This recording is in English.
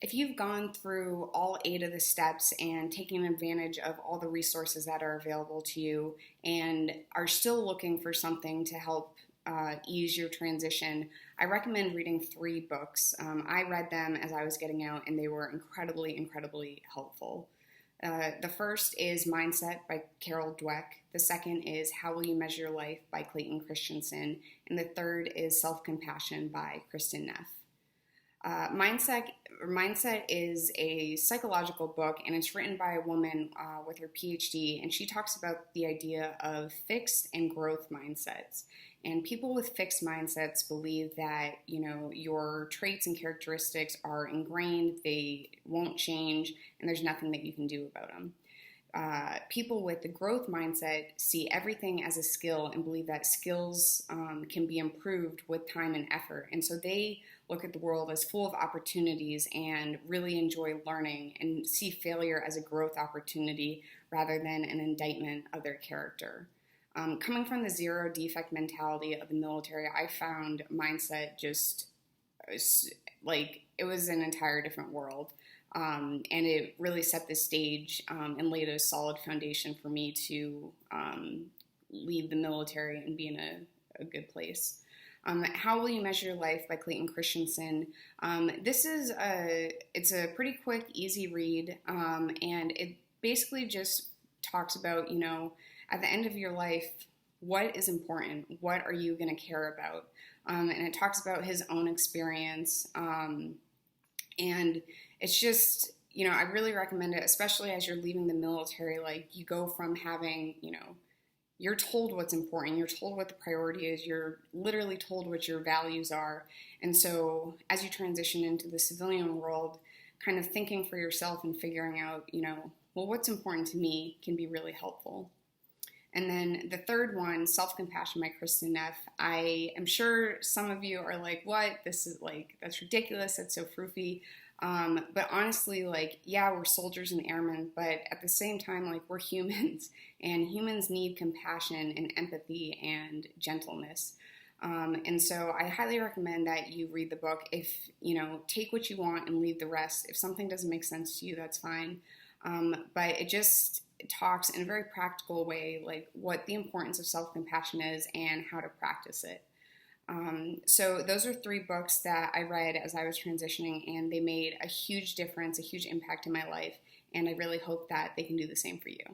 If you've gone through all 8 of the steps and taken advantage of all the resources that are available to you and are still looking for something to help ease your transition, I recommend reading 3 books. I read them as I was getting out, and they were incredibly, incredibly helpful. The first is Mindset by Carol Dweck. The second is How Will You Measure Your Life by Clayton Christensen. And the third is Self-Compassion by Kristin Neff. Mindset is a psychological book, and it's written by a woman with her PhD, and she talks about the idea of fixed and growth mindsets. And people with fixed mindsets believe that, your traits and characteristics are ingrained, they won't change, and there's nothing that you can do about them. People with the growth mindset see everything as a skill and believe that skills can be improved with time and effort. And so they look at the world as full of opportunities and really enjoy learning and see failure as a growth opportunity rather than an indictment of their character. Coming from the zero defect mentality of the military, I found Mindset just it was an entire different world. And it really set the stage and laid a solid foundation for me to leave the military and be in a good place. How Will You Measure Your Life by Clayton Christensen. It's a pretty quick, easy read, and it basically just talks about, at the end of your life, what is important? What are you going to care about? And it talks about his own experience. And it's just, I really recommend it, especially as you're leaving the military. You go from having, you're told what's important, you're told what the priority is, you're literally told what your values are. And so as you transition into the civilian world, kind of thinking for yourself and figuring out, well, what's important to me can be really helpful. And then the third one, Self-Compassion by Kristin Neff. I am sure some of you are like, what? This is that's ridiculous. That's so froofy. But honestly, we're soldiers and airmen, but at the same time, we're humans, and humans need compassion and empathy and gentleness. And so I highly recommend that you read the book. If, take what you want and leave the rest. If something doesn't make sense to you, that's fine. But it just talks in a very practical way, what the importance of self-compassion is and how to practice it. So those are 3 books that I read as I was transitioning, and they made a huge difference, a huge impact in my life, and I really hope that they can do the same for you.